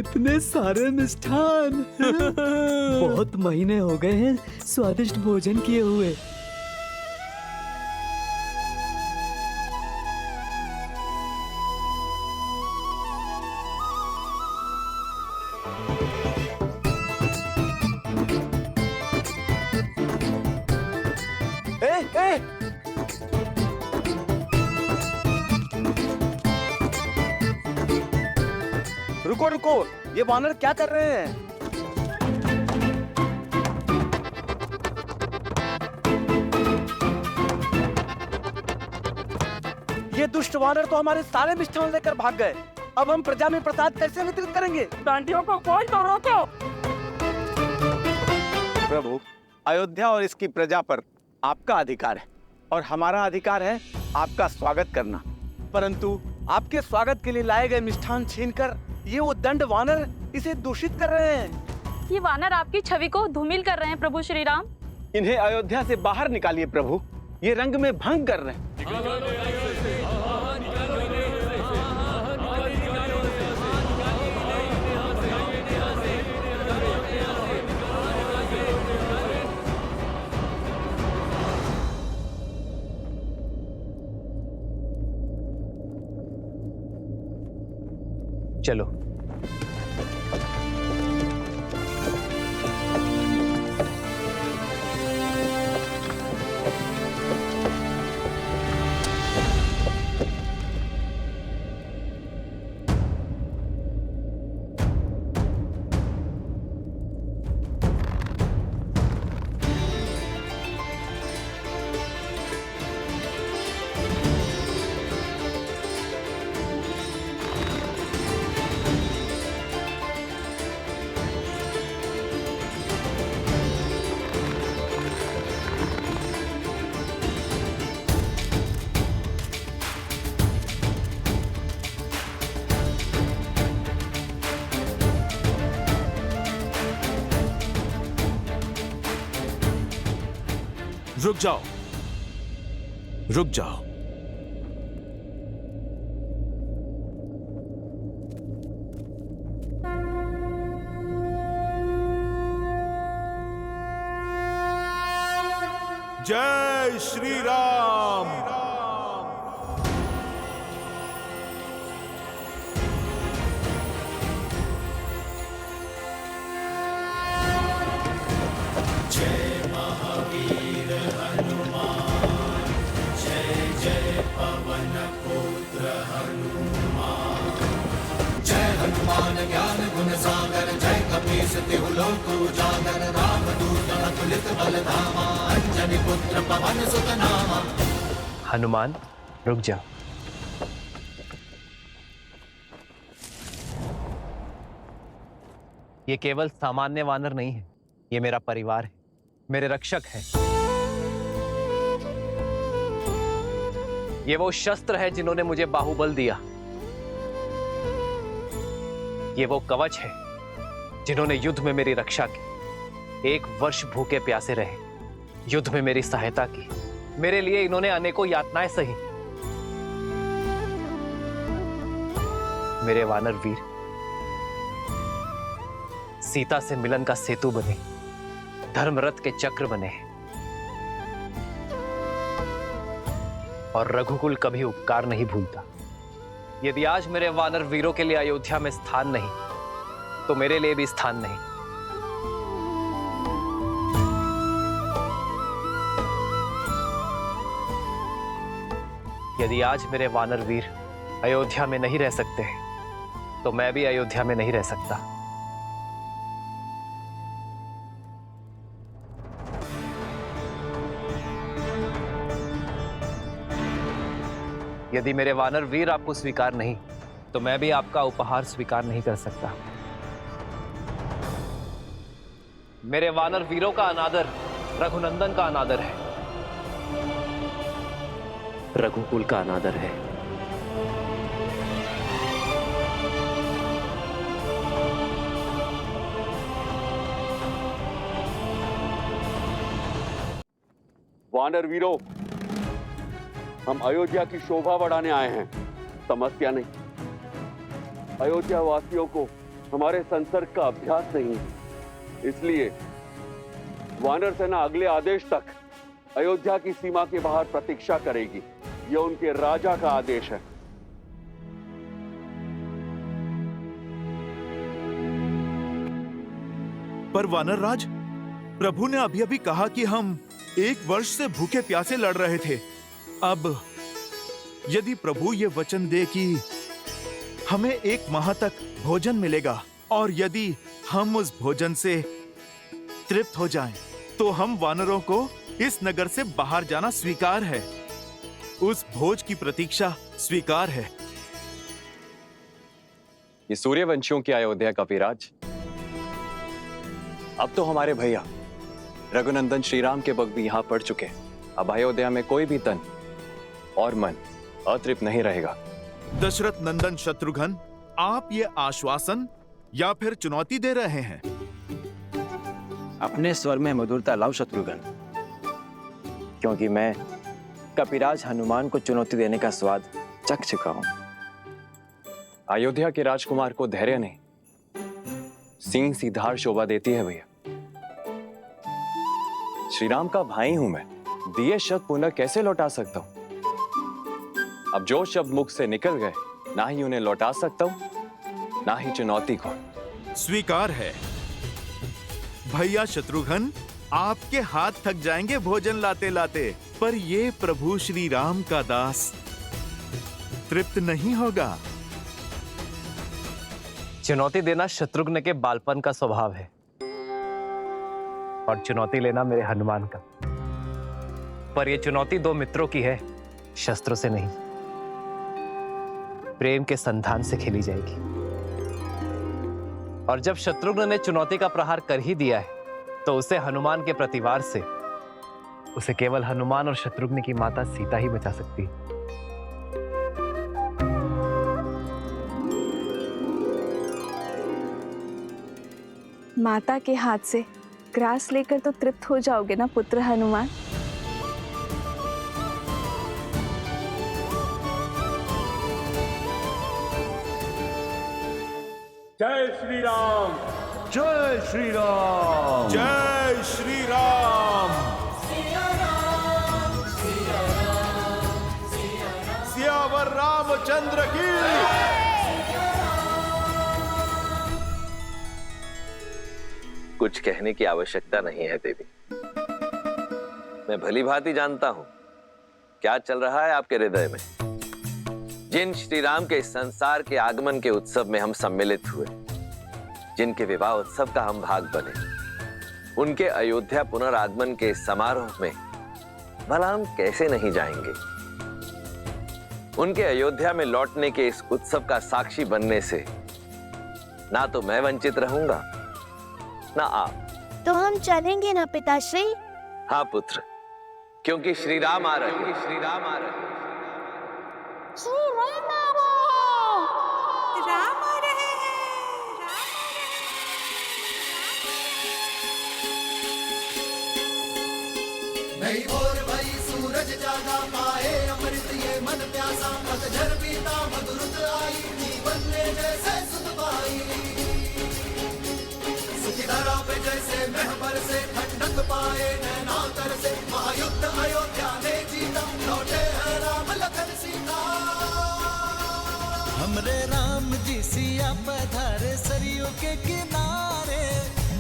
इतने सारे मिष्ठान। बहुत महीने हो गए हैं स्वादिष्ट भोजन किए हुए। रुको रुको, ये वानर क्या कर रहे हैं? ये दुष्ट वानर तो हमारे सारे मिष्ठान लेकर भाग गए। अब हम प्रजा में प्रसाद कैसे वितरित करेंगे? डांडियों को कोई तो रोको। प्रभु, अयोध्या और इसकी प्रजा पर आपका अधिकार है और हमारा अधिकार है आपका स्वागत करना। परंतु आपके स्वागत के लिए लाए गए मिष्ठान छीनकर ये वो दंड वानर इसे दूषित कर रहे हैं। ये वानर आपकी छवि को धूमिल कर रहे हैं प्रभु श्री राम। इन्हें अयोध्या से बाहर निकालिए प्रभु, ये रंग में भंग कर रहे हैं। चलो। रुक जाओ, रुक जाओ। जय श्री राम। हनुमान ज्ञान गुण सागर जय कपीस तिहु लोक उजागर रामदूत अतुलित बल धामा अंजनी पुत्र पवन सुत नामा। हनुमान, रुक जा। ये केवल सामान्य वानर नहीं है, ये मेरा परिवार है, मेरे रक्षक है। ये वो शस्त्र है जिन्होंने मुझे बाहुबल दिया। ये वो कवच है जिन्होंने युद्ध में मेरी रक्षा की। 1 वर्ष भूखे प्यासे रहे, युद्ध में मेरी सहायता की। मेरे लिए इन्होंने अनेकों यातनाएं सही। मेरे वानर वीर सीता से मिलन का सेतु बने, धर्मरथ के चक्र बने और रघुकुल कभी उपकार नहीं भूलता। यदि आज मेरे वानर वीरों के लिए अयोध्या में स्थान नहीं, तो मेरे लिए भी स्थान नहीं। यदि आज मेरे वानर वीर अयोध्या में नहीं रह सकते, तो मैं भी अयोध्या में नहीं रह सकता। यदि मेरे वानर वीर आपको स्वीकार नहीं, तो मैं भी आपका उपहार स्वीकार नहीं कर सकता। मेरे वानर वीरों का अनादर रघुनंदन का अनादर है, रघुकुल का अनादर है। वानर वीरों, हम अयोध्या की शोभा बढ़ाने आए हैं, समस्या नहीं। अयोध्या वासियों को हमारे संसर्ग का अभ्यास नहीं है। इसलिए वानर सेना अगले आदेश तक अयोध्या की सीमा के बाहर प्रतीक्षा करेगी। यह उनके राजा का आदेश है। पर वानर राज, प्रभु ने अभी अभी कहा कि हम 1 वर्ष से भूखे प्यासे लड़ रहे थे। अब यदि प्रभु ये वचन दे कि हमें 1 माह तक भोजन मिलेगा और यदि हम उस भोजन से तृप्त हो जाएं, तो हम वानरों को इस नगर से बाहर जाना स्वीकार है। उस भोज की प्रतीक्षा स्वीकार है। ये सूर्यवंशियों की अयोध्या का विराज अब तो हमारे भैया रघुनंदन श्री राम के वक्त भी यहां पड़ चुके हैं। अब अयोध्या में कोई भी तन और मन अतृप्त नहीं रहेगा। दशरथ नंदन शत्रुघ्न, आप ये आश्वासन या फिर चुनौती दे रहे हैं? अपने स्वर में मधुरता लाओ शत्रुघ्न, क्योंकि मैं कपिराज हनुमान को चुनौती देने का स्वाद चख चुका हूं। अयोध्या के राजकुमार को धैर्य नहीं, सिंह सी धार शोभा देती है भैया। श्री राम का भाई हूं मैं, दिए शब्द पुनः कैसे लौटा सकता हूं? अब जो शब्द मुख से निकल गए, ना ही उन्हें लौटा सकता हूं, ना ही चुनौती को। स्वीकार है। भैया शत्रुघ्न, आपके हाथ थक जाएंगे भोजन लाते लाते, पर ये प्रभु श्री राम का दास तृप्त नहीं होगा। चुनौती देना शत्रुघ्न के बालपन का स्वभाव है और चुनौती लेना मेरे हनुमान का। पर यह चुनौती 2 मित्रों की है, शस्त्रों से नहीं, प्रेम के संधान से खेली जाएगी। और जब शत्रुघ्न ने चुनौती का प्रहार कर ही दिया है, तो उसे हनुमान के प्रतिवार से उसे केवल हनुमान और शत्रुघ्न की माता सीता ही बचा सकती है। माता के हाथ से ग्रास लेकर तो तृप्त हो जाओगे ना पुत्र हनुमान? जय श्री राम। जय श्री राम। जय श्री राम। सियावर रामचंद्र की। कुछ कहने की आवश्यकता नहीं है देवी। मैं भली भांति जानता हूं क्या चल रहा है आपके हृदय में। जिन श्री राम के संसार के आगमन के उत्सव में हम सम्मिलित हुए, जिनके विवाह उत्सव का हम भाग बने, उनके अयोध्या पुनरागमन के समारोह में भला हम कैसे नहीं जाएंगे। उनके अयोध्या में लौटने के इस उत्सव का साक्षी बनने से ना तो मैं वंचित रहूंगा, ना आप। तो हम चलेंगे ना पिताश्री? हाँ पुत्र, क्योंकि श्री राम आ रहे हैं। श्री राम आ रहे हैं। श्री राम आ रहे हैं। राम आ रहे हैं। नहीं भोर भई सूरज जागा पाए अमृत ये मन प्यासा पतझर बीता मधुरत आई जीवन ने जैसे सुध पाई सुखी धरा पे जैसे महबर से ठंडक पाए नैना तर से महायुद्ध अयोध्या ने जीता लौटे हैं राम लखन सीता। हमरे राम जी सिया पधारे सरयू के किनारे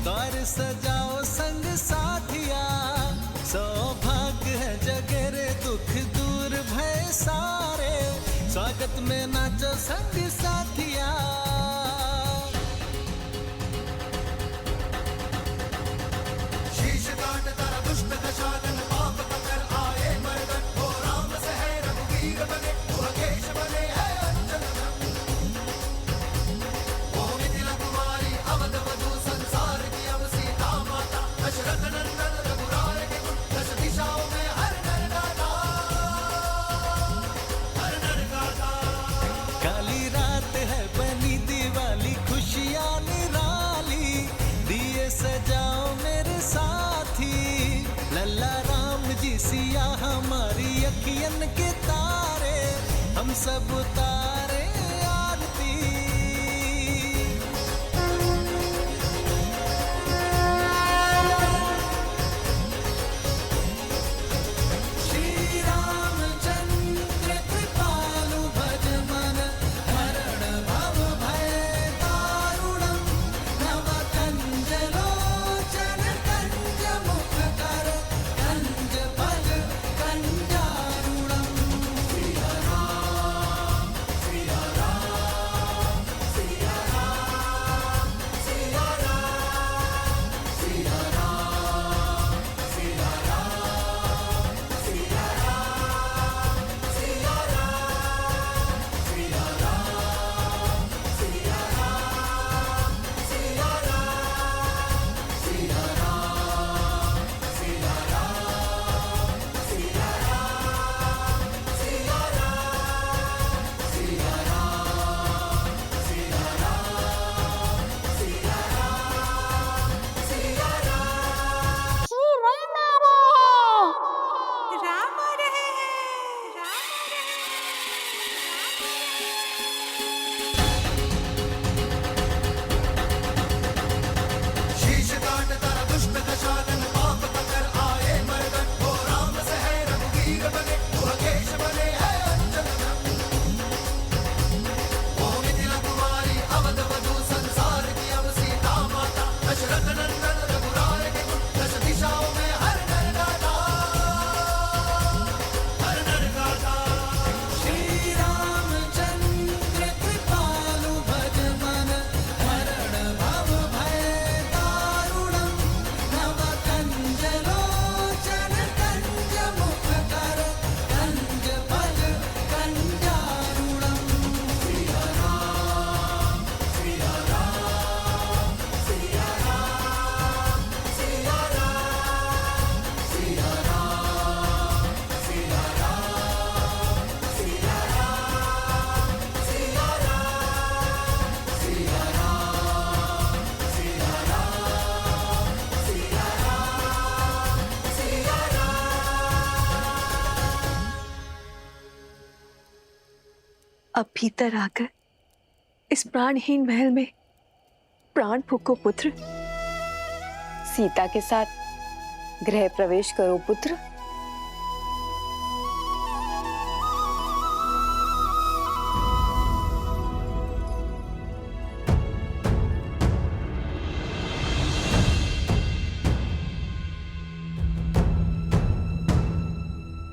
द्वार सजाओ संग साथिया सौभाग्य है जगरे दुख दूर भय सारे स्वागत में नाचो संग साथिया। शीश काट तारा दुष्ट दशानन पाप कर आए मर्दन हो राम से है रघुवीर बने मुकेश बने है अंजन वो मिथिला कुमारी अवध वधु संसार की अब सीता माता दशरथ नंदन रघुराय के गुण दस दिशाओं में हर नर गाता हर नर गाता। काली रात है बनी दिवाली खुशियाँ निराली दिए सजाओ मेरे साथी लल्ला राम जी सिया हमारी अखियन के तारे हम सब तारे आरती। अब भीतर आकर इस प्राणहीन महल में प्राण फूको पुत्र। सीता के साथ गृह प्रवेश करो पुत्र।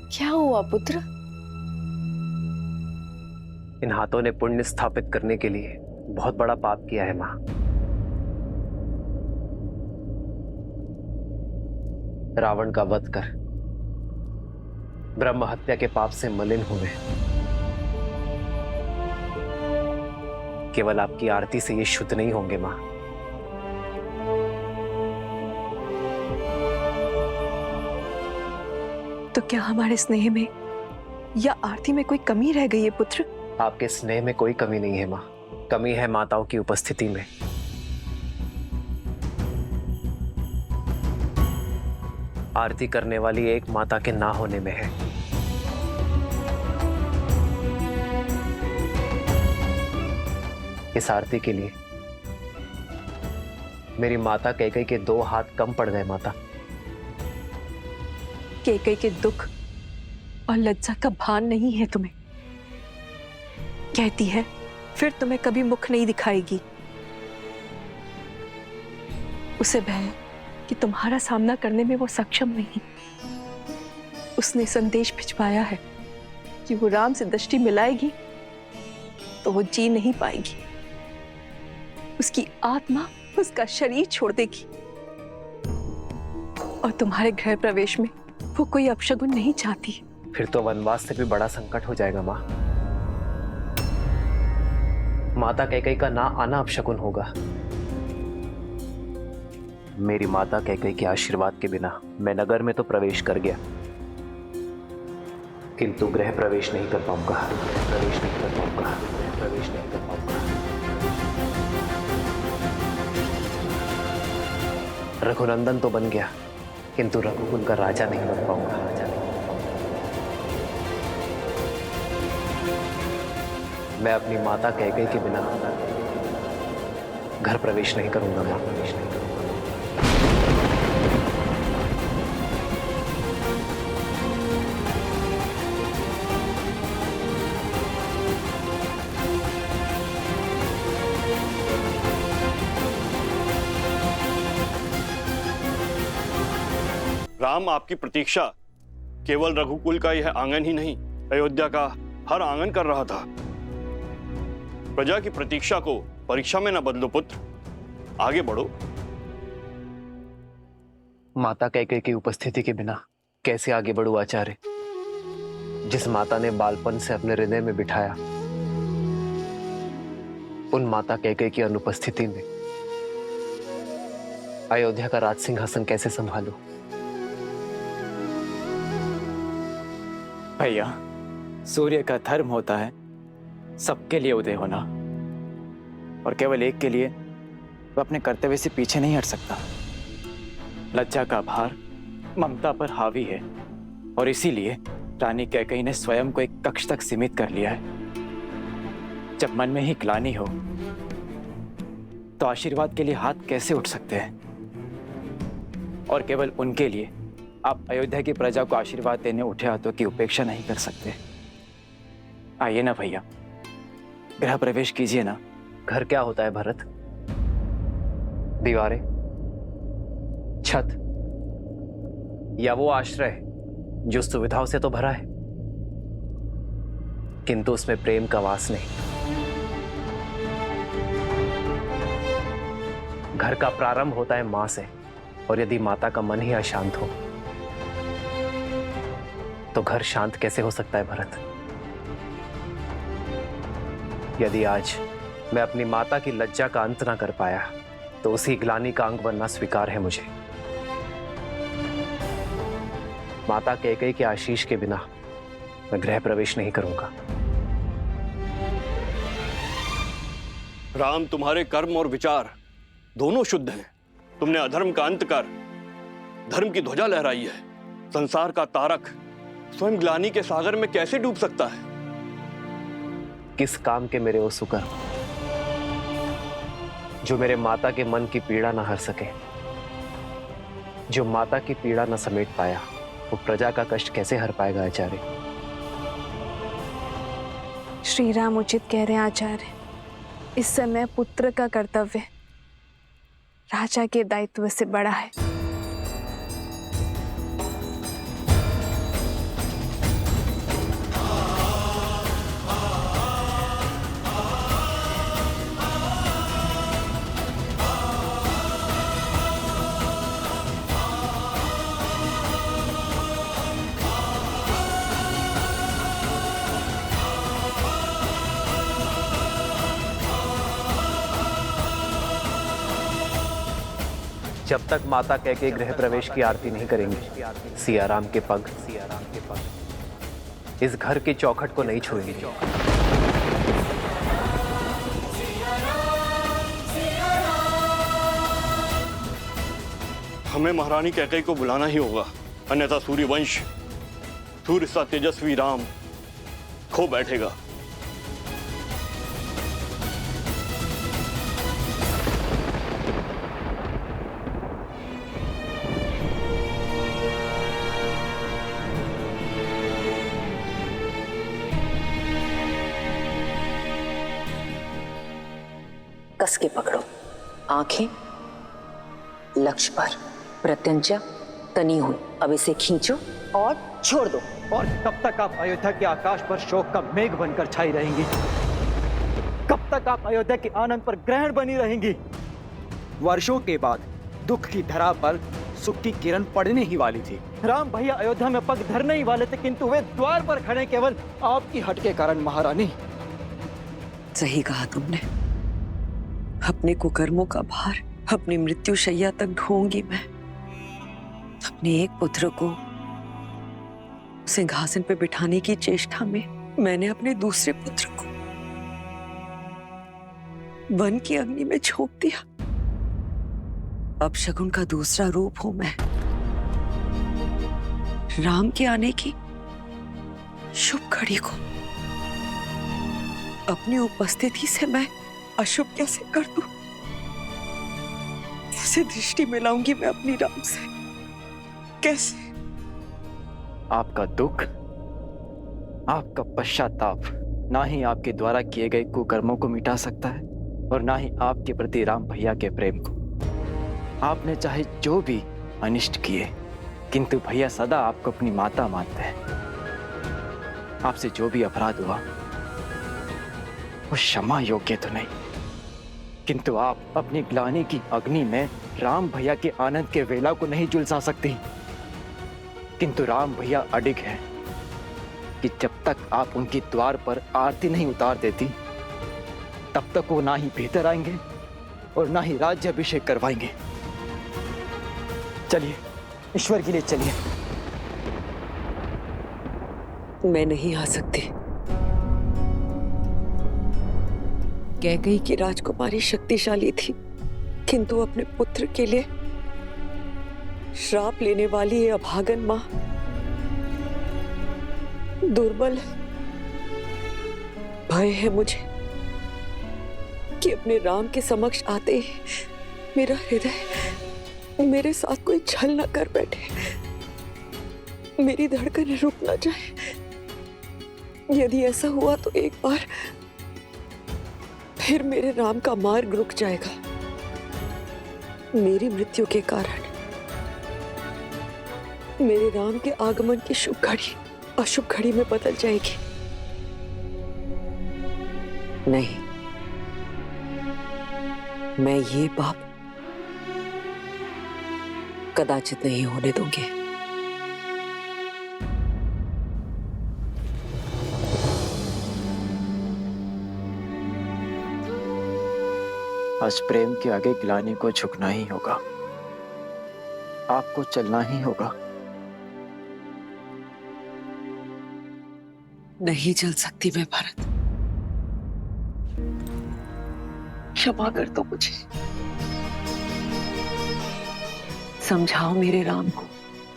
क्या हुआ पुत्र? इन हाथों ने पुण्य स्थापित करने के लिए बहुत बड़ा पाप किया है मां। रावण का वध कर ब्रह्म हत्या के पाप से मलिन हुए। केवल आपकी आरती से ये शुद्ध नहीं होंगे मां। तो क्या हमारे स्नेह में या आरती में कोई कमी रह गई है पुत्र? आपके स्नेह में कोई कमी नहीं है मां, कमी है माताओं की उपस्थिति में। आरती करने वाली एक माता के ना होने में है। इस आरती के लिए मेरी माता कैकेयी के 2 हाथ कम पड़ गए माता। कैकेयी के दुख और लज्जा का भान नहीं है तुम्हें। कहती है फिर तुम्हें कभी मुख नहीं दिखाएगी। उसे भय है कि तुम्हारा सामना करने में वो सक्षम नहीं। उसने संदेश भिजवाया है कि वो राम से दृष्टि मिलाएगी तो वो जी नहीं पाएगी। उसकी आत्मा उसका शरीर छोड़ देगी। और तुम्हारे गृह प्रवेश में वो कोई अपशगुन नहीं चाहती। फिर तो वनवास से भी बड़ा संकट हो जाएगा मां। माता कैकेयी का ना आना अपशगुन होगा। मेरी माता कैकेयी के आशीर्वाद के बिना मैं नगर में तो प्रवेश कर गया, किंतु गृह प्रवेश नहीं कर पाऊंगा। प्रवेश नहीं कर पाऊंगा। प्रवेश नहीं कर पाऊंगा। रघुनंदन तो बन गया, किंतु रघुकुल का राजा नहीं बन पाऊंगा। राजा नहीं बन पाऊंगा। मैं अपनी माता कैकेयी के बिना घर प्रवेश नहीं करूंगा मां। प्रवेश नहीं करूंगा। राम, आपकी प्रतीक्षा केवल रघुकुल का यह आंगन ही नहीं, अयोध्या का हर आंगन कर रहा था। प्रजा की प्रतीक्षा को परीक्षा में न बदलो पुत्र, आगे बढ़ो। माता कैकेयी की उपस्थिति के बिना कैसे आगे बढ़ूं आचार्य? जिस माता ने बालपन से अपने हृदय में बिठाया, उन माता कैकेयी की अनुपस्थिति में अयोध्या का राज सिंहासन कैसे संभालूं? भैया, सूर्य का धर्म होता है सबके लिए उदय होना, और केवल एक के लिए वह अपने कर्तव्य से पीछे नहीं हट सकता। लज्जा का भार ममता पर हावी है, और इसीलिए रानी कैकेयी ने स्वयं को एक कक्ष तक सीमित कर लिया है। जब मन में ही ग्लानि हो तो आशीर्वाद के लिए हाथ कैसे उठ सकते हैं? और केवल उनके लिए आप अयोध्या की प्रजा को आशीर्वाद देने उठे हाथों की उपेक्षा नहीं कर सकते। आइए ना भैया, गृह प्रवेश कीजिए ना। घर क्या होता है भरत? दीवारें, छत, या वो आश्रय जो सुविधाओं से तो भरा है, किंतु उसमें प्रेम का वास नहीं। घर का प्रारंभ होता है मां से, और यदि माता का मन ही अशांत हो तो घर शांत कैसे हो सकता है भरत? यदि आज मैं अपनी माता की लज्जा का अंत ना कर पाया तो उसी ग्लानि का अंग बनना स्वीकार है मुझे। माता कैकेयी के आशीष के बिना मैं गृह प्रवेश नहीं करूंगा। राम, तुम्हारे कर्म और विचार दोनों शुद्ध हैं। तुमने अधर्म का अंत कर धर्म की ध्वजा लहराई है। संसार का तारक स्वयं ग्लानि के सागर में कैसे डूब सकता है? किस काम के मेरे वो सुकर जो मेरे माता के मन की पीड़ा न हर सके। जो माता की पीड़ा न समेट पाया वो प्रजा का कष्ट कैसे हर पाएगा आचार्य? श्री राम उचित कह रहे हैं आचार्य। इस समय पुत्र का कर्तव्य राजा के दायित्व से बड़ा है। जब तक माता कह के गृह प्रवेश की आरती नहीं करेंगे, सियाराम के पग इस घर की चौखट को नहीं छुएंगे। हमें महारानी कैकेयी को बुलाना ही होगा, अन्यथा सूर्यवंश, सूर्य सा तेजस्वी राम खो बैठेगा। कस के पकड़ो, आंखें लक्ष्य पर, प्रत्यंचा तनी हुई। अब इसे खींचो और छोड़ दो। और कब तक आप अयोध्या के आकाश पर शोक का मेघ बनकर छाई रहेंगी? कब तक आप अयोध्या के आनंद पर ग्रहण बनी रहेंगी? वर्षों के बाद दुख की धरा पर सुख की किरण पड़ने ही वाली थी। राम भैया अयोध्या में पग धरने ही वाले थे, किंतु वे द्वार पर खड़े केवल आपकी हट के कारण। महारानी, सही कहा तुमने। अपने कुकर्मों का भार अपनी मृत्यु शैया तक ढोऊंगी मैं। अपने एक पुत्र को सिंहासन पे बिठाने की चेष्टा में मैंने अपने दूसरे पुत्र को वन की अग्नि में झोंक दिया। अब शकुन का दूसरा रूप हूं मैं। राम के आने की शुभ घड़ी को अपनी उपस्थिति से मैं अशुभ कैसे कर दूं? कैसे दृष्टि मिलाऊंगी मैं अपनी राम से? कैसे? आपका दुख, आपका पश्चाताप ना ही आपके द्वारा किए गए कुकर्मों को मिटा सकता है और ना ही आपके प्रति राम भैया के प्रेम को। आपने चाहे जो भी अनिष्ट किए, किंतु भैया सदा आपको अपनी माता मानते हैं। आपसे जो भी अपराध हुआ वो क्षमा योग्य तो नहीं, किंतु आप अपनी ग्लानि की अग्नि में राम भैया के आनंद के वेला को नहीं झुलसा सकती। किंतु राम भैया अडिग है कि जब तक आप उनके द्वार पर आरती नहीं उतार देती, तब तक वो ना ही भीतर आएंगे और ना ही राज्याभिषेक करवाएंगे। चलिए, ईश्वर के लिए चलिए। मैं नहीं आ सकती। कैकेयी की राजकुमारी शक्तिशाली थी, किंतु अपने पुत्र के लिए श्राप लेने वाली ये अभागन मां दुर्बल है। भय है मुझे कि अपने राम के समक्ष आते ही मेरा हृदय मेरे साथ कोई छल न कर बैठे, मेरी धड़कन रुक न जाए। यदि ऐसा हुआ तो एक बार फिर मेरे राम का मार्ग रुक जाएगा। मेरी मृत्यु के कारण मेरे राम के आगमन की शुभ घड़ी अशुभ घड़ी में बदल जाएगी। नहीं, मैं ये पाप कदाचित नहीं होने दूंगी। आज प्रेम के आगे ग्लानि को झुकना ही होगा। आपको चलना ही होगा। नहीं चल सकती मैं भरत। क्षमा कर दो मुझे। समझाओ मेरे राम को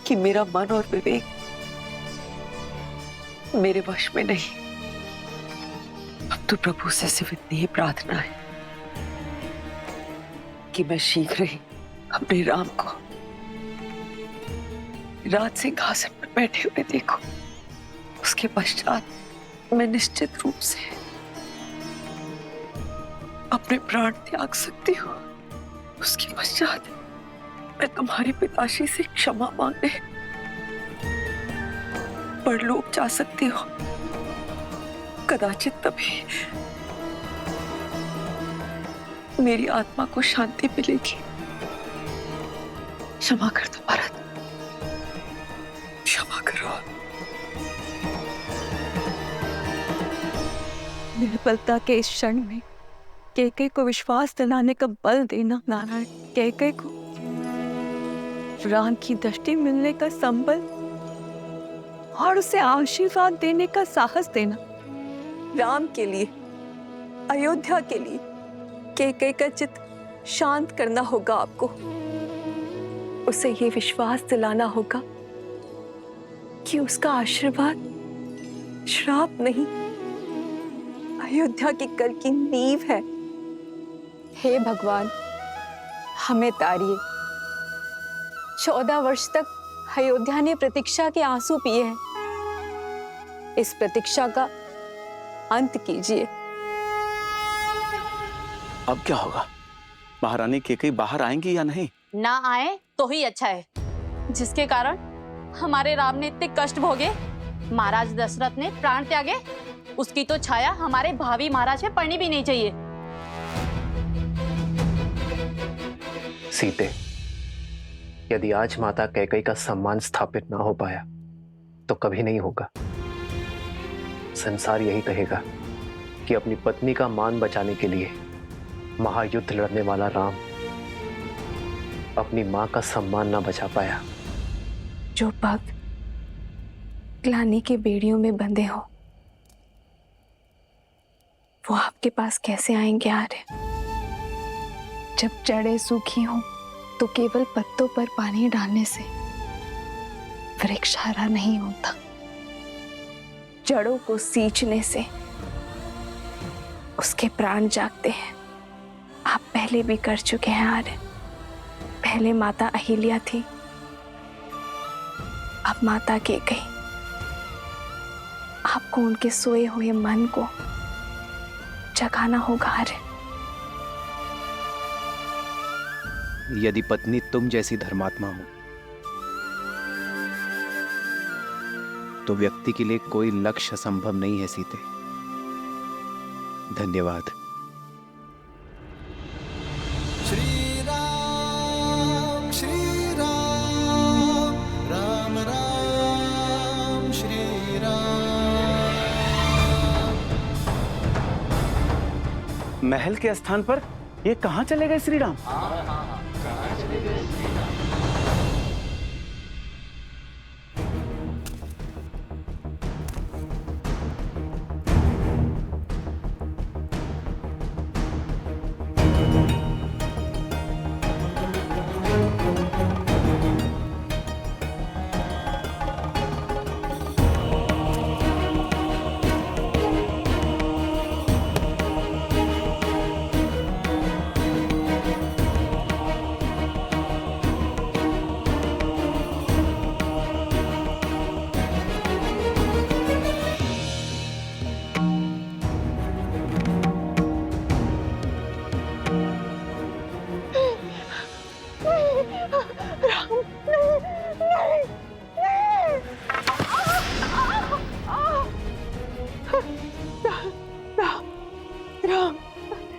कि मेरा मन और विवेक मेरे वश में नहीं। अब तो प्रभु से सिर्फ इतनी ही प्रार्थना है कि मैं शीघ्र ही अपने राम को राज सिंहासन पर बैठे हुए देखूं। उसके पश्चात मैं निश्चित रूप से अपने प्राण त्याग सकती हूँ। उसके पश्चात मैं तुम्हारे पिताश्री से क्षमा मांगने परलोक जा सकती हूँ। कदाचित तभी मेरी आत्मा को शांति मिलेगी। क्षमा कर दो भरत, क्षमा करो। निर्बलता के इस क्षण में कैकेयी को विश्वास दिलाने का बल देना नारायण, कैकेयी को राम की दृष्टि मिलने का संबल और उसे आशीर्वाद देने का साहस देना। राम के लिए, अयोध्या के लिए कैकेयी का चित्त शांत करना होगा आपको। उसे ये विश्वास दिलाना होगा कि उसका आशीर्वाद श्राप नहीं, अयोध्या की कल की नींव है। हे भगवान, हमें तारिए। 14 वर्ष तक अयोध्या ने प्रतीक्षा के आंसू पिए हैं। इस प्रतीक्षा का अंत कीजिए। अब क्या होगा? महारानी कैकेयी बाहर आएंगी या नहीं? ना आए तो ही अच्छा है, जिसके कारण हमारे राम ने इतने कष्ट भोगे, महाराज दशरथ ने प्राण त्यागे, उसकी तो छाया हमारे भावी महाराज पे पड़नी भी नहीं चाहिए। सीते, यदि आज माता कैकेयी का सम्मान स्थापित ना हो पाया तो कभी नहीं होगा। संसार यही कहेगा कि अपनी पत्नी का मान बचाने के लिए महायुद्ध लड़ने वाला राम अपनी मां का सम्मान ना बचा पाया। जो भक्त ग्लानि के बेड़ियों में बंधे हो, वो आपके पास कैसे आएंगे आर्य? जब जड़ें सूखी हों तो केवल पत्तों पर पानी डालने से वृक्ष हरा नहीं होता। जड़ों को सींचने से उसके प्राण जागते हैं। आप पहले भी कर चुके हैं आर्य। पहले माता अहिल्या थी, अब माता कैकेयी। आपको उनके सोए हुए मन को जगाना होगा आर्य। यदि पत्नी तुम जैसी धर्मात्मा हो तो व्यक्ति के लिए कोई लक्ष्य असंभव नहीं है सीते। धन्यवाद। श्री राम राम राम श्री राम। महल के स्थान पर ये कहाँ चले गए श्री राम?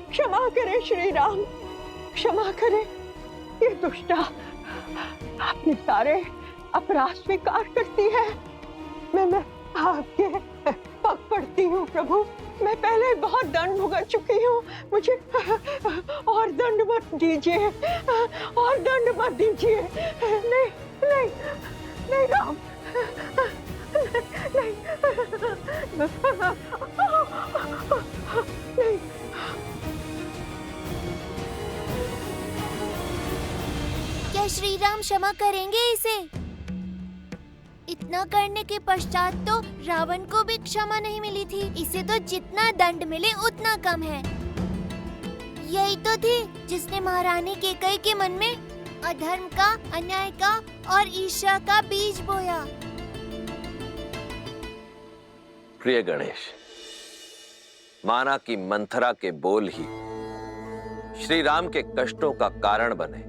क्षमा करें श्री राम, क्षमा करें। ये दुष्टा अपने सारे अपराध स्वीकार करती है। मैं आपके पग पड़ती हूँ प्रभु। मैं पहले बहुत दंड भुगत चुकी हूँ, मुझे और दंड मत दीजिए, और दंड मत दीजिए। नहीं नहीं नहीं राम, नहीं नहीं। क्या श्री राम क्षमा करेंगे इसे? इतना करने के पश्चात तो रावण को भी क्षमा नहीं मिली थी। इसे तो जितना दंड मिले उतना कम है। यही तो थी जिसने महारानी केकई के मन में अधर्म का, अन्याय का और ईर्ष्या का बीज बोया। प्रिय गणेश, माना कि मंथरा के बोल ही श्री राम के कष्टों का कारण बने,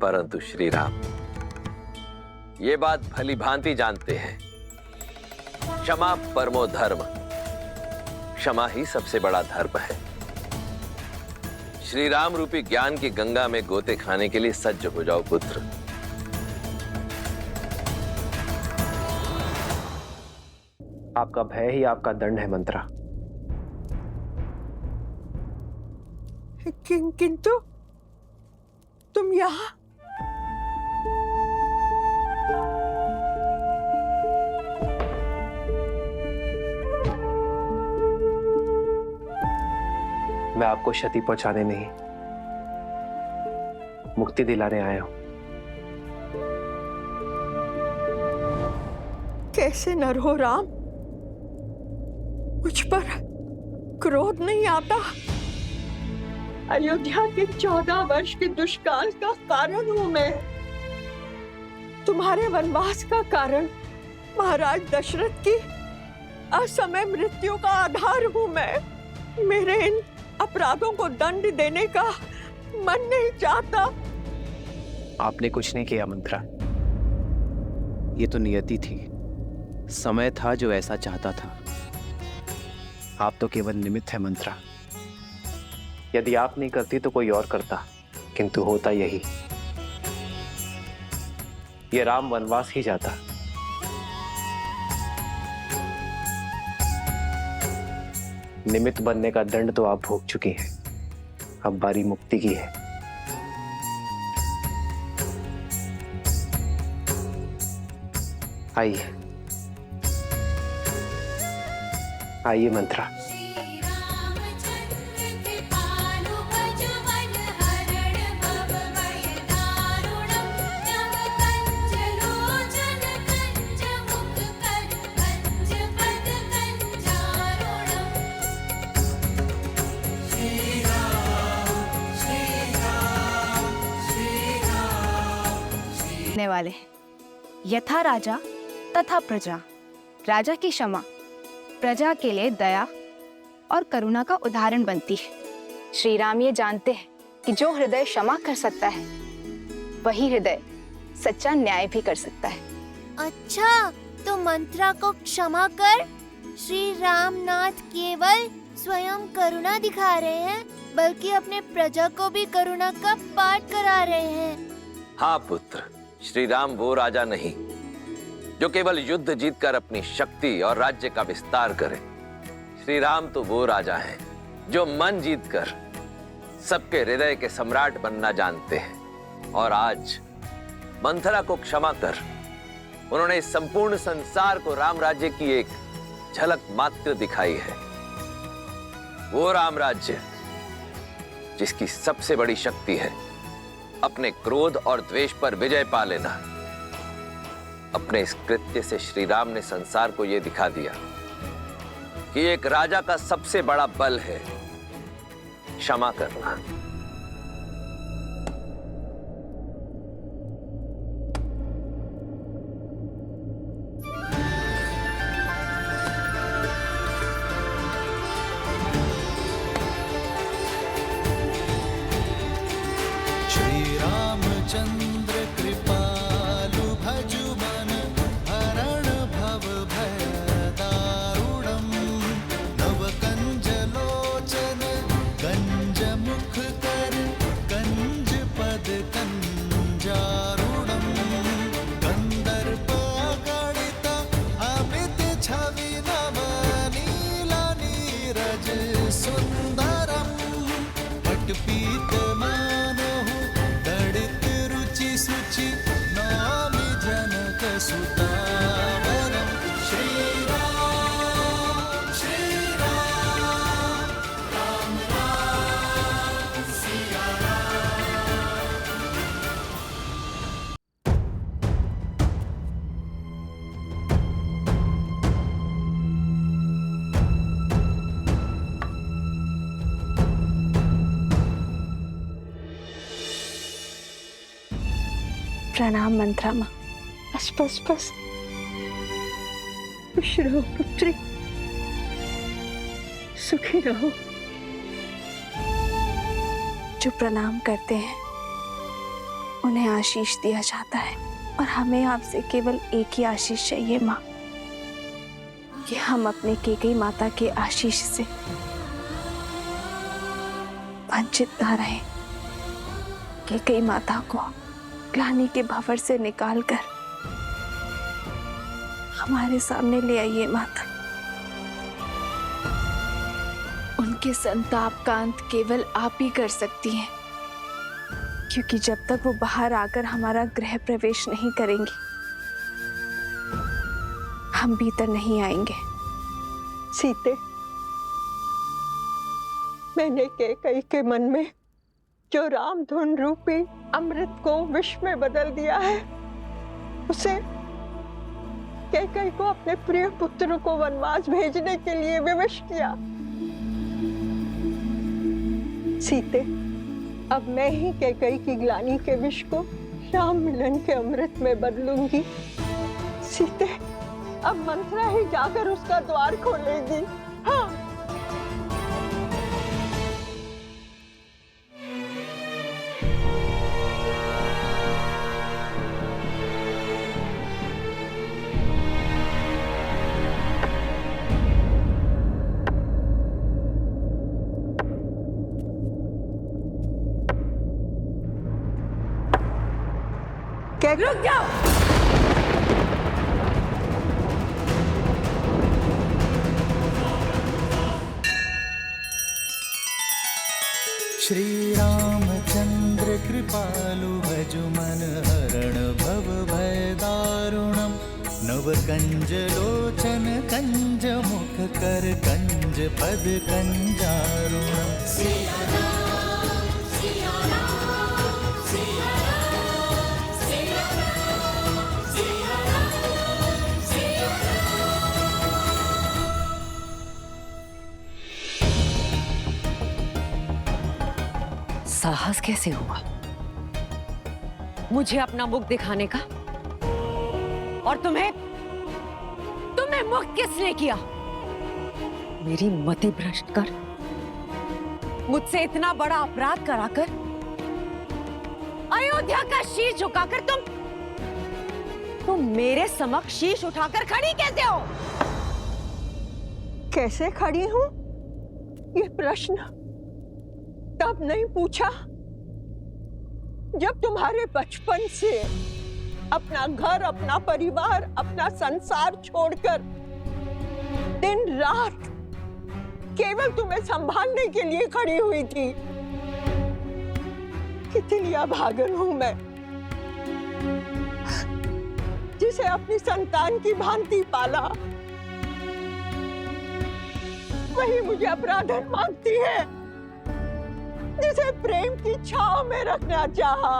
परंतु श्री राम ये बात भली भांति जानते हैं, क्षमा परमो धर्म, क्षमा ही सबसे बड़ा धर्म है। श्री राम रूपी ज्ञान की गंगा में गोते खाने के लिए सज्ज हो जाओ पुत्र। आपका भय ही आपका दंड है मंत्रा। किंतु तुम यहाँ? मैं आपको क्षति पहुंचाने नहीं, मुक्ति दिलाने आया हूं। कैसे नर हो राम? मुझ पर क्रोध नहीं आता? अयोध्या के 14 वर्ष के दुष्काल का कारण हूं मैं। तुम्हारे वनवास का कारण महाराज दशरथ की असमय मृत्यु का आधार हूं मैं। मेरे इन अपराधों को दंड देने का मन नहीं चाहता। आपने कुछ नहीं किया मंत्रा, ये तो नियति थी, समय था जो ऐसा चाहता था। आप तो केवल निमित्त है मंत्रा। यदि आप नहीं करती तो कोई और करता, किंतु होता यही, ये राम वनवास ही जाता। निमित्त बनने का दंड तो आप भोग चुकी हैं, अब बारी मुक्ति की है। आइए आइए मंत्रा। वाले यथा राजा तथा प्रजा, राजा की क्षमा प्रजा के लिए दया और करुणा का उदाहरण बनती है। श्री राम ये जानते हैं कि जो हृदय क्षमा कर सकता है वही हृदय सच्चा न्याय भी कर सकता है। अच्छा, तो मंत्रा को क्षमा कर श्री रामनाथ केवल स्वयं करुणा दिखा रहे हैं, बल्कि अपने प्रजा को भी करुणा का पाठ करा रहे हैं। हाँ पुत्र, श्री राम वो राजा नहीं जो केवल युद्ध जीतकर अपनी शक्ति और राज्य का विस्तार करे। श्री राम तो वो राजा हैं जो मन जीतकर सबके हृदय के सम्राट बनना जानते हैं। और आज मंथरा को क्षमा कर उन्होंने इस संपूर्ण संसार को राम राज्य की एक झलक मात्र दिखाई है। वो राम राज्य जिसकी सबसे बड़ी शक्ति है अपने क्रोध और द्वेष पर विजय पा लेना। अपने इस कृत्य से श्री राम ने संसार को यह दिखा दिया कि एक राजा का सबसे बड़ा बल है क्षमा करना। चंद्र कृपालु भजु मन हरण भव भय दारुणम नव कंज लोचन कंज मुख कर कंज पद कंजारुणम कंदर्प गणित अमित छवि नव नीला नीरज सुंदरम पट पीत मानो रुचि प्रणाम मंत्रा माँ। बस बस बस, खुश रहो पुत्री, सुखी रहो। जो प्रणाम करते हैं उन्हें आशीष दिया जाता है, और हमें आपसे केवल एक ही आशीष चाहिए माँ, कि हम अपने केकई माता के आशीष से वंचित न रहें। केकई माता को ग्लानि के भंवर से निकालकर हमारे सामने ले आइए माता। उनके संताप का अंत केवल आप ही कर सकती हैं, क्योंकि जब तक वो बाहर आकर हमारा गृह प्रवेश नहीं करेंगे, हम भीतर नहीं आएंगे। सीते, मैंने कैकई के मन में जो रामधुन रूपी अमृत को विष में बदल दिया है, उसे कैकई को अपने प्रिय पुत्र को वनवास भेजने के लिए विवश किया। सीते, अब मैं ही कैकई की ग्लानि के विष को राम मिलन के अमृत में बदलूंगी। सीते, अब मंत्रा ही जाकर उसका द्वार खोलेगी। हाँ। रुक जाओ। श्री रामचंद्र कृपालु भजु मन हरण भव भय दारुणम नव कंज लोचन कंज मुख कर कंज पद कंजारुणम। साहस कैसे हुआ मुझे अपना मुख दिखाने का? और तुम्हें मुक्त किसने किया? मेरी मति भ्रष्ट कर मुझसे इतना बड़ा अपराध कराकर अयोध्या का शीश झुकाकर तुम मेरे समक्ष शीश उठाकर खड़ी कैसे हो? कैसे खड़ी हूं? ये प्रश्न तब नहीं पूछा जब तुम्हारे बचपन से अपना घर, अपना परिवार, अपना संसार छोड़कर दिन रात केवल तुम्हें संभालने के लिए खड़ी हुई थी। कितनी अभागन हूं मैं, जिसे अपनी संतान की भांति पाला, वही मुझे अपराधन मानती है, जिसे प्रेम की छांव में रखना चाहा,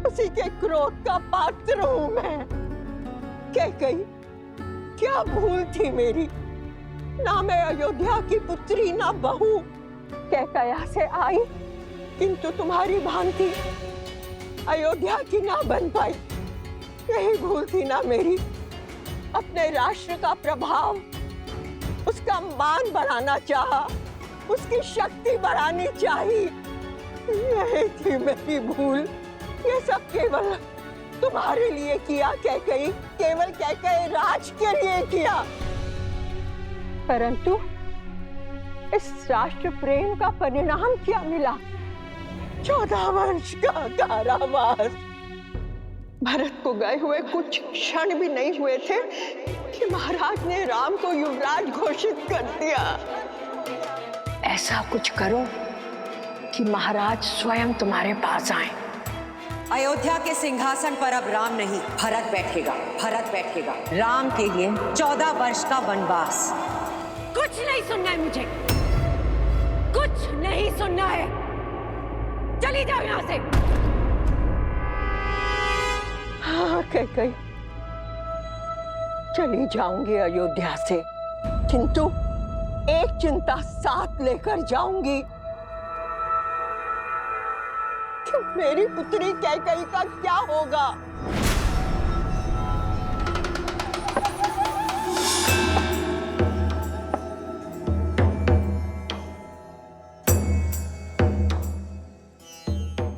उसी के क्रोध का पात्र हूं मैं। कैकई, क्या भूल थी मेरी? ना मैं अयोध्या की पुत्री, ना बहू। कैकया से आई, किंतु तुम्हारी भांति अयोध्या की ना बन पाई। यही भूल थी ना मेरी। अपने राष्ट्र का प्रभाव, उसका मान बढ़ाना चाहा, उसकी शक्ति बढ़ानी चाहिए। यही थी मेरी भूल। ये सब केवल तुम्हारे लिए किया कैकई, केवल कैकई राज के लिए किया। परंतु इस राष्ट्र प्रेम का परिणाम क्या मिला? 14 वर्ष का कारावास। भरत को गए हुए कुछ क्षण भी नहीं हुए थे कि महाराज ने राम को युवराज घोषित कर दिया। ऐसा कुछ करो कि महाराज स्वयं तुम्हारे पास आए। अयोध्या के सिंहासन पर अब राम नहीं, भरत बैठेगा। भरत बैठेगा। राम के लिए 14 वर्ष का वनवास। कुछ नहीं सुनना है मुझे, कुछ नहीं सुनना है। चली जाओ यहाँ से। हाँ कैकई, चली जाऊंगी अयोध्या से, किंतु एक चिंता साथ लेकर जाऊंगी मेरी पुत्री कैकेयी का क्या होगा?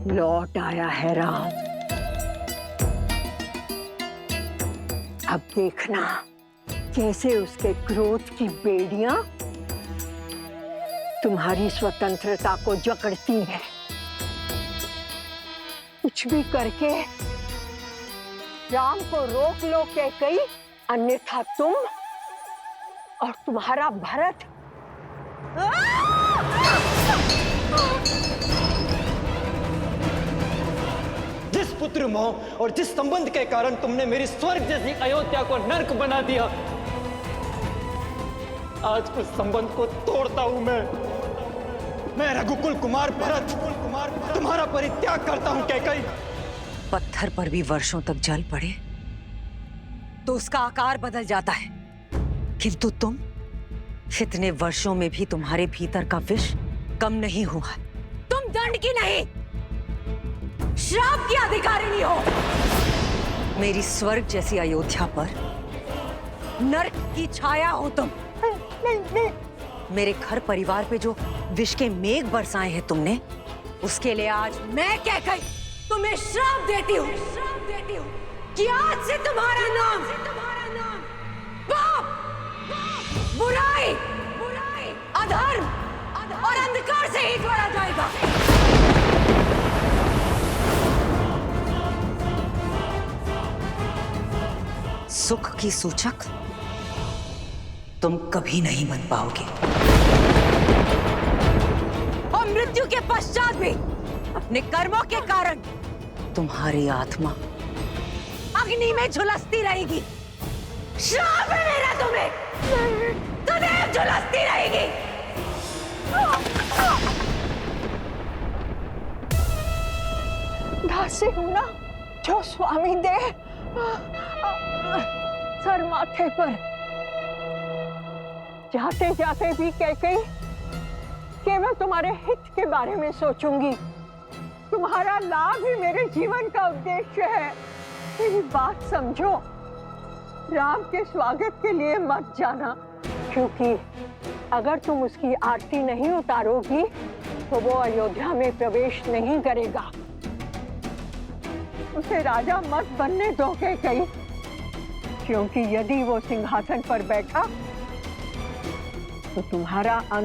लौट आया है राम। अब देखना कैसे उसके क्रोध की बेड़ियां तुम्हारी स्वतंत्रता को जकड़ती हैं। कुछ भी करके राम को रोक लो कैकेयी, अन्यथा तुम और तुम्हारा भरत जिस पुत्र मोह और जिस संबंध के कारण तुमने मेरी स्वर्ग जैसी अयोध्या को नर्क बना दिया, आज उस संबंध को तोड़ता हूं मैं रघुकुल कुमार भरत तुम्हारा परित्याग करता हूं कैकेयी। पत्थर पर भी वर्षों तक जल पड़े तो उसका आकार बदल जाता है, किंतु तुम इतने वर्षों में भी तुम्हारे भीतर का विष कम नहीं हुआ। तुम दंड की नहीं, श्राप की अधिकारिणी हो। मेरी स्वर्ग जैसी अयोध्या पर नरक की छाया हो तुम। नहीं। मेरे घर परिवार पे जो विष के मेघ बरसाए हैं तुमने, उसके लिए आज मैं कैकेयी तुम्हें श्राप देती हूँ कि आज से तुम्हारा नाम पाप, बुराई, अधर्म और अंधकार से ही जोड़ा जाएगा। सुख की सूचक तुम कभी नहीं बन पाओगे और मृत्यु के पश्चात भी अपने कर्मों के कारण तुम्हारी आत्मा अग्नि में झुलसती रहेगी। श्राप है मेरा तुम्हें, सदैव झुलसती रहेगी। दासी हूं ना, जो स्वामी दे सर माथे पर। जाते जाते भी कैकेयी केवल तुम्हारे हित के बारे में सोचूंगी। तुम्हारा लाभ ही मेरे जीवन का उद्देश्य है। मेरी बात समझो, राम के स्वागत के लिए मत जाना, क्योंकि अगर तुम उसकी आरती नहीं उतारोगी तो वो अयोध्या में प्रवेश नहीं करेगा। उसे राजा मत बनने दो कैकेयी, क्योंकि यदि वो सिंहासन पर बैठा तो तुम्हारा अंत